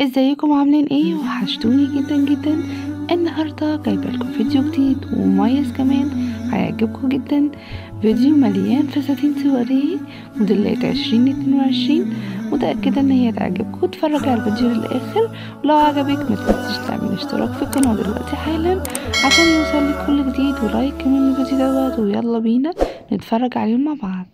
ازيكم عاملين ايه؟ وحشتوني جدا جدا. النهارده جايبه لكم فيديو جديد ومميز كمان، هيعجبكم جدا. فيديو مليان فساتين سواريه موديلات 2022. متأكدة ان هي تعجبكم. اتفرجوا على الفيديو للاخر، ولو عجبك ما تنسيش تعمل اشتراك في القناه دلوقتي حالا عشان يوصلك كل جديد، ولايك كمان الفيديو دوت. ويلا بينا نتفرج عليهم مع بعض.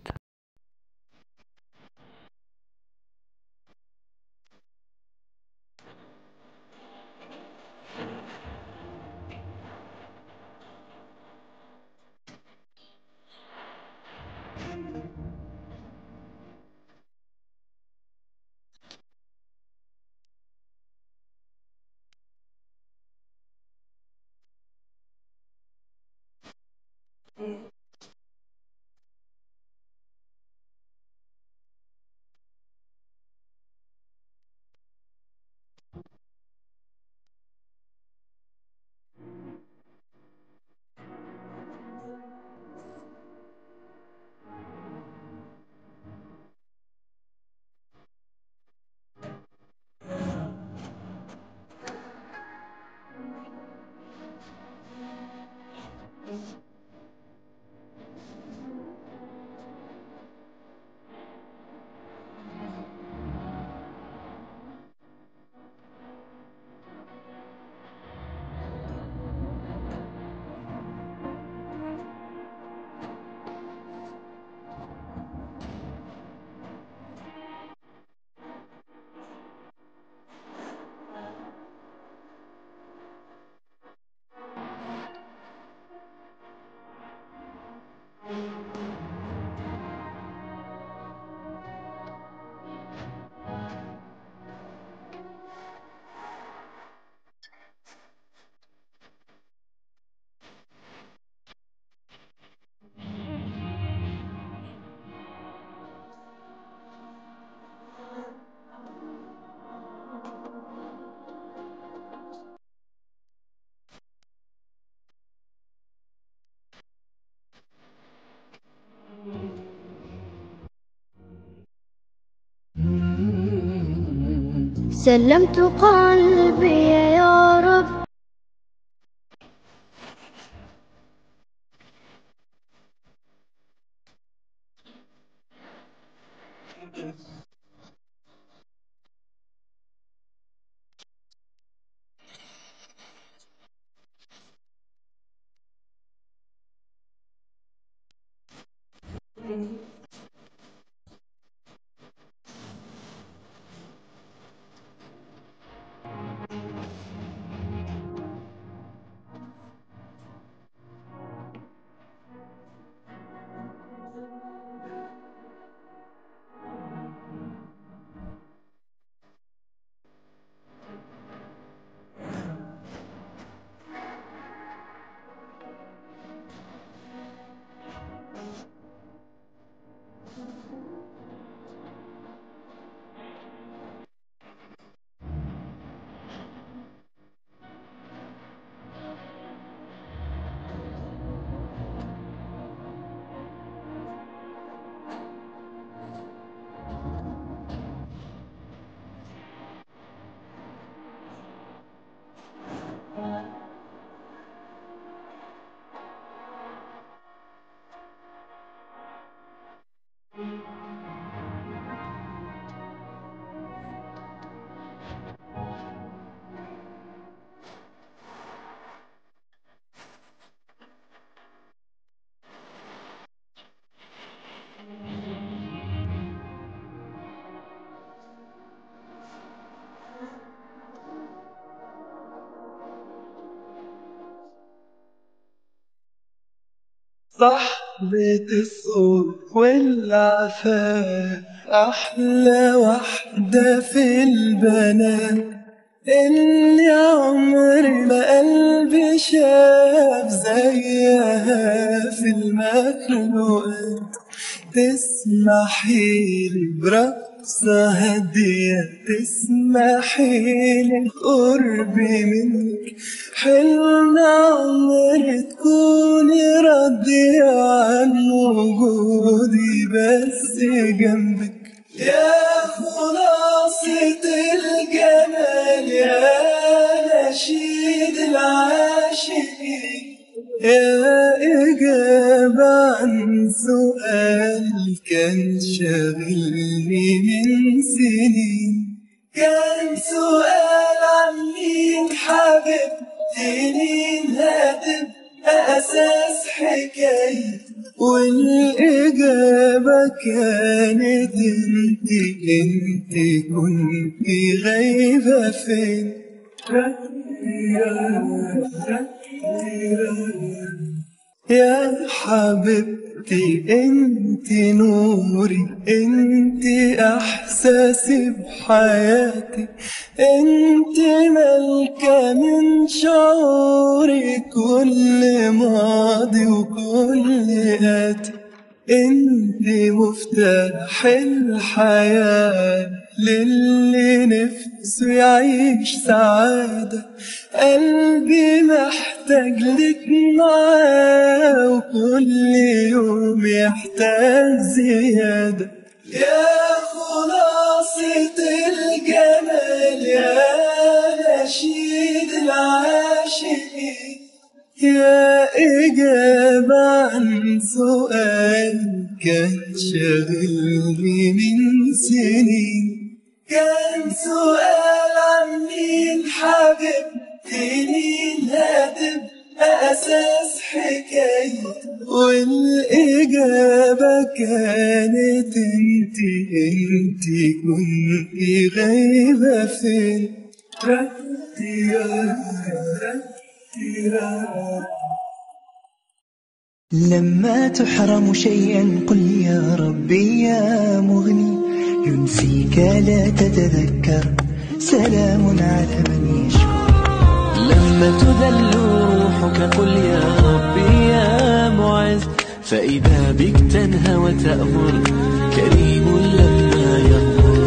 سلمت قلبي يا رب. صاحبة الصوت والعفاف، أحلى وحدة في البنات اللي عمري ما قلبي شاف زيها في المخلوقات. تسمحيلي برقصة هادية، تسمحيلي قربي منك، حلم عمري تكوني راضية عن وجودي بس جنبك. يا خلاصة الجمال نشيد العاشقين، يا إجابة عن سؤال كان شاغلني من سنين. كان سؤال عن مين حبيبتي، مين هتبقى أساس حكاية، والإجابة كانت انت كنت غايبة فين. يا حبيبتي انت نوري، انت احساسي بحياتي، انت ملكة من شعوري، كل ماضي وكل آتي. انت مفتاح الحياة للي نفسه يعيش سعادة، قلبي محتاج لك معاه، وكل يوم يحتاج زيادة. يا خلاصة الجمال، يا نشيد العاشقين، يا إجابة عن سؤال كان شاغلني من سنين. كان سؤال عن مين حبيبتي، مين هتبقى أساس حكاية، والإجابة كانت انت كنت غايبة فين. لما تحرم شيئا قل يا ربي يا مغني، ينسيك لا تتذكر، سلام على من يشكر. لما تذل روحك قل يا ربي يا معز، فإذا بك تنهى وتأمر، كريم لما يغفر.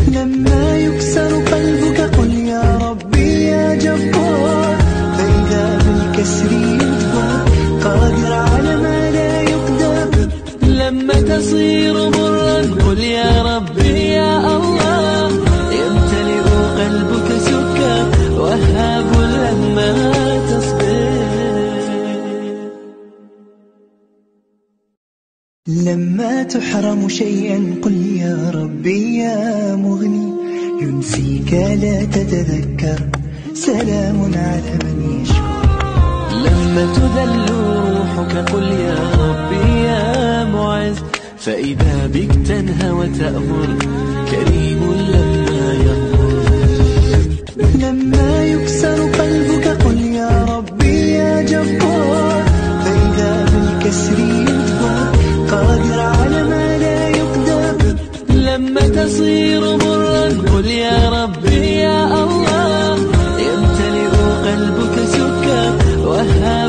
لما يكسر قلبك قل يا ربي يا جبار، فإذا بالكسر يجبر، قادر على ما لا يقدر. لما تصير مرا قل يا ربي يا الله، يمتلئ قلبك سكر، وهاب لما تصبر. لما تحرم شيئا قل يا ربي يا مغني، ينسيك لا تتذكر، سلام على من يشكر. لما تذل روحك قل يا ربي يا معز، فإذا بك تنهى وتأمر، كريم لما يغفر. لما يكسر قلبك قل يا ربي يا جبار، فإذا بالكسر يجبر، قادر على ما لا يقدر. لما تصير مرا قل يا ربي يا الله، يمتلئ قلبك سكر، وهاب